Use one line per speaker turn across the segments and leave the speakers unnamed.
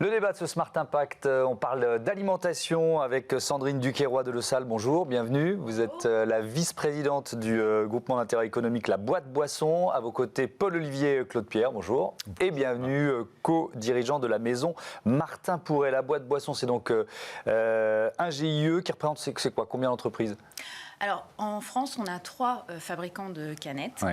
Le débat de ce Smart Impact, on parle d'alimentation avec Sandrine Duquesroy de Le Salle. Bonjour, bienvenue. Vous êtes la vice-présidente du groupement d'intérêt économique La Boîte Boisson. À vos côtés, Paul-Olivier Claude-Pierre, bonjour. Et bienvenue, co-dirigeant de la maison Martin Pourret. La Boîte Boisson, c'est donc un GIE qui représente, c'est quoi, combien d'entreprises ?
Alors, en France, on a 3 fabricants de canettes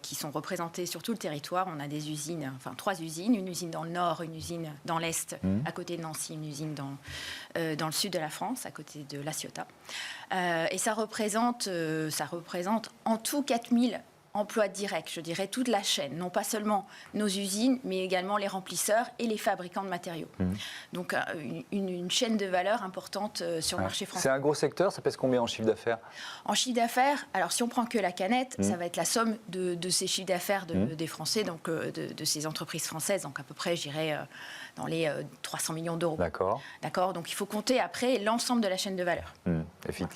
qui sont représentés sur tout le territoire. On a des usines, enfin 3 usines, une usine dans le nord, une usine dans l'est, à côté de Nancy, une usine dans le sud de la France, à côté de La Ciotat. Et ça représente en tout 4000 emplois directs, je dirais, toute la chaîne, non pas seulement nos usines, mais également les remplisseurs et les fabricants de matériaux. Donc une chaîne de valeur importante sur le marché français.
C'est un gros secteur, ça pèse combien en chiffre d'affaires ? En
chiffre d'affaires, alors si on prend que la canette, ça va être la somme de ces chiffres d'affaires des Français, donc de ces entreprises françaises, donc à peu près, je dirais, dans les 300 millions d'euros. D'accord. Donc il faut compter après l'ensemble de la chaîne de valeur.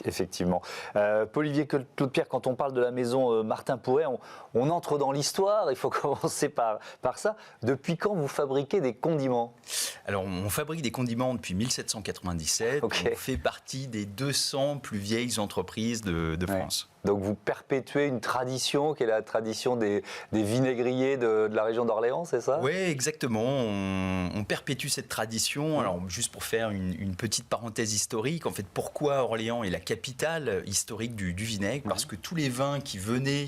Effectivement. Paul-Olivier Claude-Pierre, quand on parle de la maison Martin Pourret, on entre dans l'histoire, il faut commencer par ça. Depuis quand vous fabriquez des condiments ?
Alors, on fabrique des condiments depuis 1797. On fait partie des 200 plus vieilles entreprises de France.
Donc, vous perpétuez une tradition qui est la tradition des vinaigriers de la région d'Orléans, c'est ça ?
Oui, exactement. On perpétue cette tradition. Alors, juste pour faire une petite parenthèse historique, en fait, pourquoi Orléans est la capitale historique du vinaigre ? Parce que tous les vins qui venaient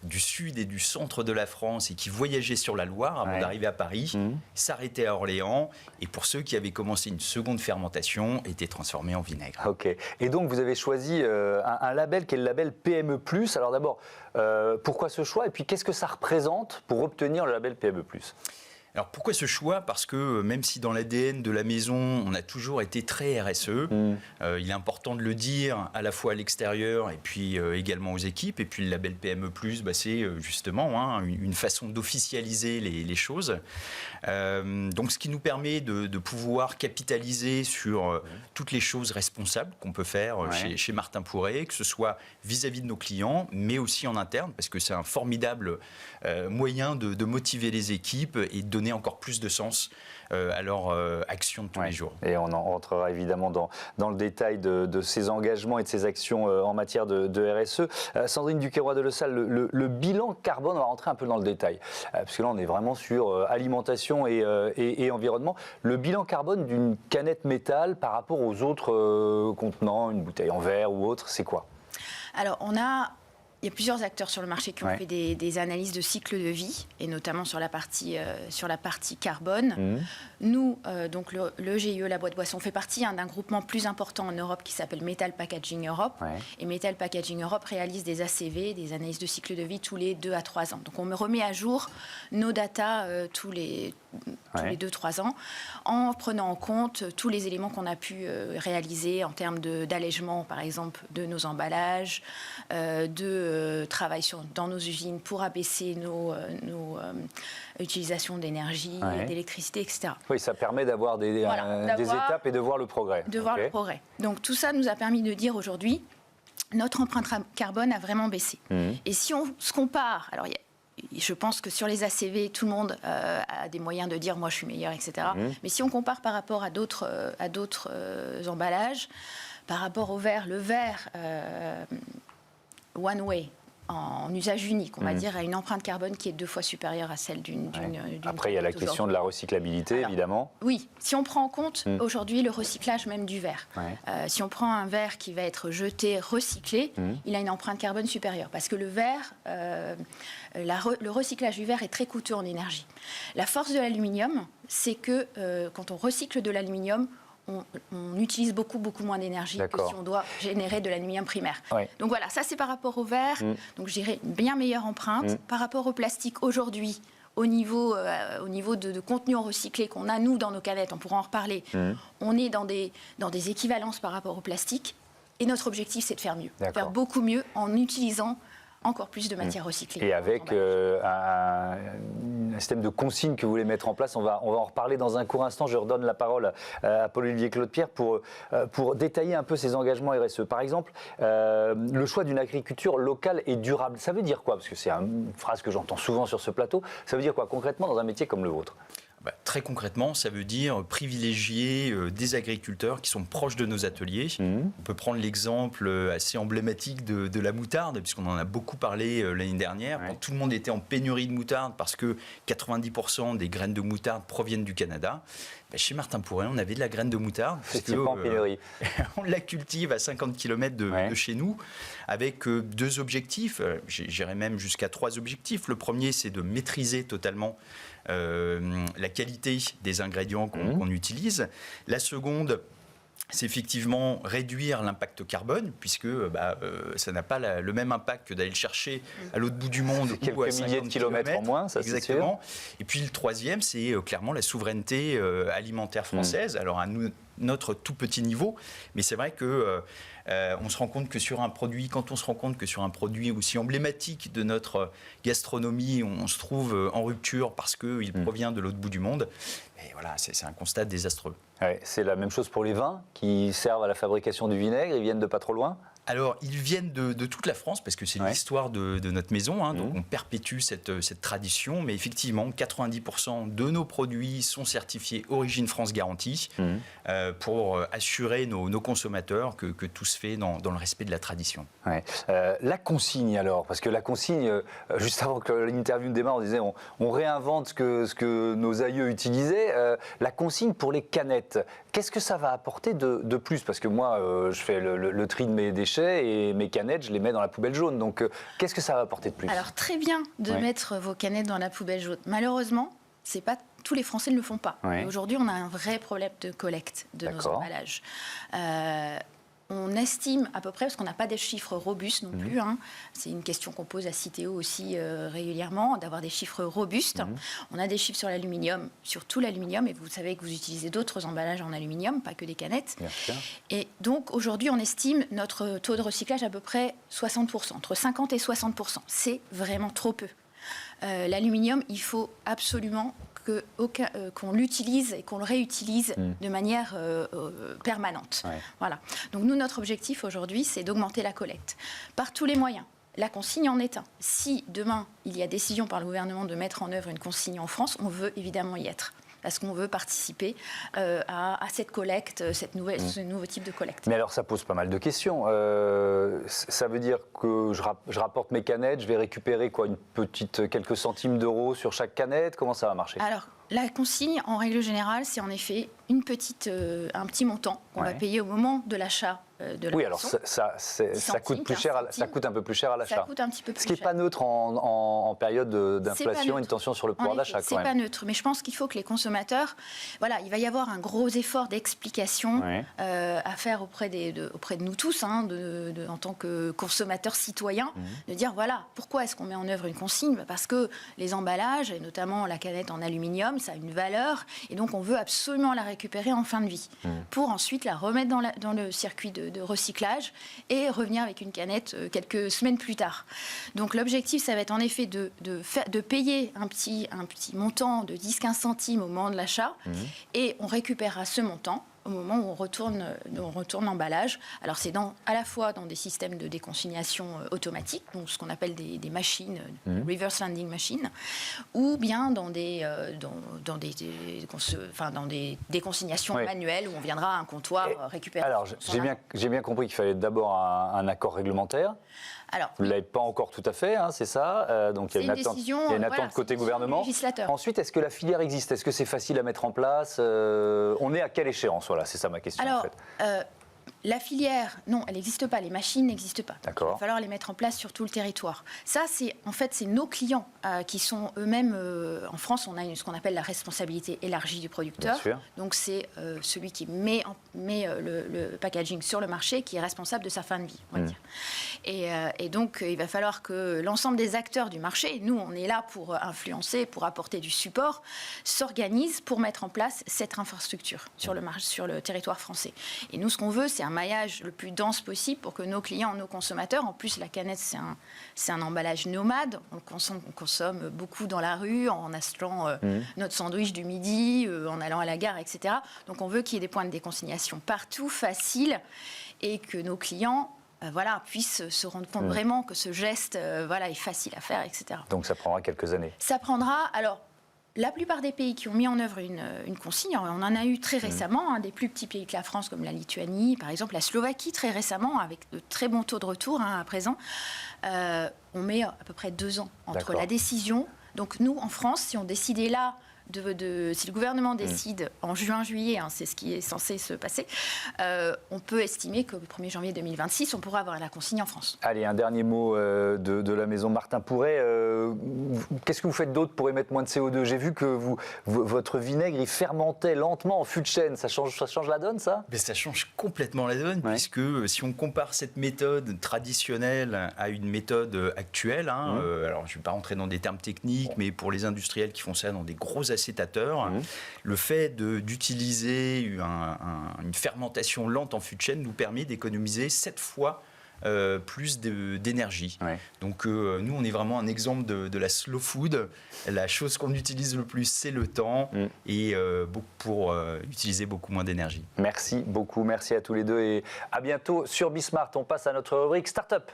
du sud et du centre de la France et qui voyageaient sur la Loire avant d'arriver à Paris, s'arrêtaient à Orléans. Et pour ceux qui avaient commencé une seconde fermentation, étaient transformés en vinaigre.
Ok. Et donc, vous avez choisi un label qui est le label PME+. Alors d'abord, pourquoi ce choix ? Et puis, qu'est-ce que ça représente pour obtenir le label PME+?
Alors pourquoi ce choix ? Parce que même si dans l'ADN de la maison, on a toujours été très RSE, il est important de le dire à la fois à l'extérieur et puis également aux équipes. Et puis le label PME+, c'est justement une façon d'officialiser les choses. Donc ce qui nous permet de pouvoir capitaliser sur toutes les choses responsables qu'on peut faire chez Martin Pourret, que ce soit vis-à-vis de nos clients, mais aussi en interne, parce que c'est un formidable moyen de motiver les équipes et de donner encore plus de sens à leur action de tous les jours.
Et on en rentrera évidemment dans le détail de ces engagements et de ces actions en matière de RSE. Sandrine Duquesroy de Le Salle, le bilan carbone, on va rentrer un peu dans le détail, parce que là on est vraiment sur alimentation et environnement. Le bilan carbone d'une canette métal par rapport aux autres contenants, une bouteille en verre ou autre, c'est quoi ?
Alors il y a plusieurs acteurs sur le marché qui ont fait des analyses de cycle de vie, et notamment sur la partie carbone. Nous, donc le GIE, la Boîte Boisson, fait partie d'un groupement plus important en Europe qui s'appelle Metal Packaging Europe. Et Metal Packaging Europe réalise des ACV, des analyses de cycle de vie, tous les 2 à 3 ans. Donc on remet à jour nos datas tous les 2-3 ans, en prenant en compte tous les éléments qu'on a pu réaliser en termes d'allègement, par exemple, de nos emballages, de travail dans nos usines pour abaisser nos utilisations d'énergie, d'électricité, etc.
Oui, ça permet d'avoir des étapes et de voir le progrès.
Le progrès. Donc tout ça nous a permis de dire aujourd'hui, notre empreinte carbone a vraiment baissé. Et si on se compare, alors je pense que sur les ACV, tout le monde a des moyens de dire « moi je suis meilleur », etc. Mais si on compare par rapport à d'autres emballages, par rapport au verre, le verre one way, en usage unique, on va dire, a une empreinte carbone qui est 2 fois supérieure à celle d'une
Après, il y a la question de la recyclabilité, évidemment.
Oui, si on prend en compte aujourd'hui le recyclage même du verre. Si on prend un verre qui va être jeté, recyclé, il a une empreinte carbone supérieure. Parce que le verre, le recyclage du verre est très coûteux en énergie. La force de l'aluminium, c'est que quand on recycle de l'aluminium, on utilise beaucoup moins d'énergie que si on doit générer de l'aluminium primaire. Donc voilà, ça c'est par rapport au verre. Donc je dirais une bien meilleure empreinte. Par rapport au plastique aujourd'hui, au niveau de contenu recyclé qu'on a nous dans nos canettes, on pourra en reparler, on est dans des équivalences par rapport au plastique. Et notre objectif c'est de faire mieux. Faire beaucoup mieux en utilisant encore plus de matières recyclées.
Et avec un système de consignes que vous voulez mettre en place, on va en reparler dans un court instant. Je redonne la parole à Paul-Olivier Claude-Pierre pour détailler un peu ces engagements RSE. Par exemple, le choix d'une agriculture locale et durable, ça veut dire quoi ? Parce que c'est une phrase que j'entends souvent sur ce plateau. Ça veut dire quoi concrètement dans un métier comme le vôtre ?
Très concrètement, ça veut dire privilégier des agriculteurs qui sont proches de nos ateliers. On peut prendre l'exemple assez emblématique de la moutarde, puisqu'on en a beaucoup parlé l'année dernière. Quand tout le monde était en pénurie de moutarde, parce que 90% des graines de moutarde proviennent du Canada, chez Martin Pourret, on avait de la graine de moutarde.
C'est pas en pénurie.
On la cultive à 50 km de chez nous, avec 2 objectifs. J'irais même jusqu'à 3 objectifs. Le premier, c'est de maîtriser totalement la qualité des ingrédients qu'on utilise. La seconde, c'est effectivement réduire l'impact carbone, puisque ça n'a pas le même impact que d'aller le chercher à l'autre bout du monde.
Quelques milliers de kilomètres en moins, ça c'est sûr.
Et puis le troisième, c'est clairement la souveraineté alimentaire française. Alors à notre tout petit niveau, mais c'est vrai que on se rend compte que sur un produit, aussi emblématique de notre gastronomie, on se trouve en rupture parce qu'il provient de l'autre bout du monde. Et voilà, c'est un constat désastreux.
Ouais, c'est la même chose pour les vins qui servent à la fabrication du vinaigre, ils viennent de pas trop loin?
Alors, ils viennent de toute la France, parce que c'est l'histoire de notre maison, donc on perpétue cette tradition, mais effectivement, 90% de nos produits sont certifiés Origine France Garantie, pour assurer nos consommateurs que tout se fait dans le respect de la tradition.
Ouais. La consigne alors, parce que la consigne, juste avant que l'interview ne démarre, on disait on réinvente ce que nos aïeux utilisaient. La consigne pour les canettes, qu'est-ce que ça va apporter de plus? Parce que moi, je fais le tri de mes déchets et mes canettes, je les mets dans la poubelle jaune. Donc, qu'est-ce que ça va apporter de plus?
Alors, très bien de mettre vos canettes dans la poubelle jaune. Malheureusement, c'est pas tous les Français ne le font pas. Aujourd'hui, on a un vrai problème de collecte de nos emballages. On estime à peu près, parce qu'on n'a pas des chiffres robustes non plus, c'est une question qu'on pose à Citeo aussi régulièrement, d'avoir des chiffres robustes. On a des chiffres sur l'aluminium, sur tout l'aluminium, et vous savez que vous utilisez d'autres emballages en aluminium, pas que des canettes.
Bien sûr.
Et donc aujourd'hui, on estime notre taux de recyclage à peu près 60%, entre 50 et 60%. C'est vraiment trop peu. L'aluminium, il faut absolument qu'on l'utilise et qu'on le réutilise de manière permanente. Voilà. Donc nous, notre objectif aujourd'hui, c'est d'augmenter la collecte par tous les moyens. La consigne en est un. Si demain, il y a décision par le gouvernement de mettre en œuvre une consigne en France, on veut évidemment y être. Parce qu'on veut participer à cette collecte, ce nouveau type de collecte.
Mais alors ça pose pas mal de questions. Ça veut dire que je rapporte mes canettes, je vais récupérer quoi, quelques centimes d'euros sur chaque canette? Comment ça va marcher?
Alors, la consigne, en règle générale, c'est en effet un petit montant qu'on va payer au moment de l'achat de la
alors ça coûte plus cher, ça coûte un peu plus cher à l'achat.
Ça coûte un petit peu plus cher.
Ce qui n'est pas neutre en période d'inflation et de tension sur le pouvoir d'achat.
C'est pas neutre, mais je pense qu'il faut que les consommateurs, il va y avoir un gros effort d'explication à faire auprès de nous tous, en tant que consommateurs citoyens, de dire pourquoi est-ce qu'on met en œuvre une consigne? Parce que les emballages, et notamment la canette en aluminium, ça a une valeur, et donc on veut absolument la récupérer en fin de vie, pour ensuite la remettre dans le circuit de recyclage et revenir avec une canette quelques semaines plus tard. Donc l'objectif, ça va être en effet de payer un petit montant de 10-15 centimes au moment de l'achat, et on récupérera ce montant au moment où on retourne l'emballage. Alors c'est à la fois dans des systèmes de déconsignation automatique, donc ce qu'on appelle des machines, reverse landing machines, ou bien dans des déconsignations manuelles où on viendra à un comptoir récupérer.
Alors j'ai bien compris qu'il fallait d'abord un accord réglementaire.
Alors,
vous ne l'avez pas encore tout à fait, c'est ça. Donc il y a une attente côté gouvernement. Ensuite, est-ce que la filière existe? Est-ce que c'est facile à mettre en place? On est à quelle échéance? Voilà, c'est ça ma question.
Alors,
en fait.
La filière, non, elle n'existe pas. Les machines n'existent pas.
D'accord.
Il va falloir les mettre en place sur tout le territoire. Ça, c'est nos clients qui sont eux-mêmes. En France, on a ce qu'on appelle la responsabilité élargie du producteur.
Bien sûr.
Donc, c'est celui qui met le packaging sur le marché qui est responsable de sa fin de vie, on va dire. Et donc, il va falloir que l'ensemble des acteurs du marché, nous, on est là pour influencer, pour apporter du support, s'organisent pour mettre en place cette infrastructure sur le territoire français. Et nous, ce qu'on veut, c'est un maillage le plus dense possible pour que nos clients, nos consommateurs, en plus la canette c'est un emballage nomade, on consomme beaucoup dans la rue en achetant notre sandwich du midi, en allant à la gare, etc. Donc on veut qu'il y ait des points de déconsignation partout, faciles, et que nos clients puissent se rendre compte vraiment que ce geste est facile à faire, etc.
Donc ça prendra quelques années.
Ça prendra, alors la plupart des pays qui ont mis en œuvre une consigne, on en a eu très récemment, des plus petits pays que la France, comme la Lituanie, par exemple, la Slovaquie très récemment, avec de très bons taux de retour à présent, on met à peu près 2 ans entre la décision. Donc nous, en France, si on décidait là, si le gouvernement décide en juin-juillet, c'est ce qui est censé se passer, on peut estimer qu'au 1er janvier 2026, on pourra avoir la consigne en France.
Allez, un dernier mot de la maison Martin Pourret. Qu'est-ce que vous faites d'autre pour émettre moins de CO2 ? J'ai vu que votre vinaigre, il fermentait lentement en fût de chêne. Ça change la donne, ça ?
Mais ça change complètement la donne, puisque si on compare cette méthode traditionnelle à une méthode actuelle, alors je ne vais pas rentrer dans des termes techniques, mais pour les industriels qui font ça dans des gros acétateurs, le fait d'utiliser une fermentation lente en fût de chêne nous permet d'économiser 7 fois plus d'énergie. Donc nous, on est vraiment un exemple de la slow food. La chose qu'on utilise le plus, c'est le temps, et pour utiliser beaucoup moins d'énergie.
Merci beaucoup, merci à tous les deux et à bientôt sur Bismart. On passe à notre rubrique Startup.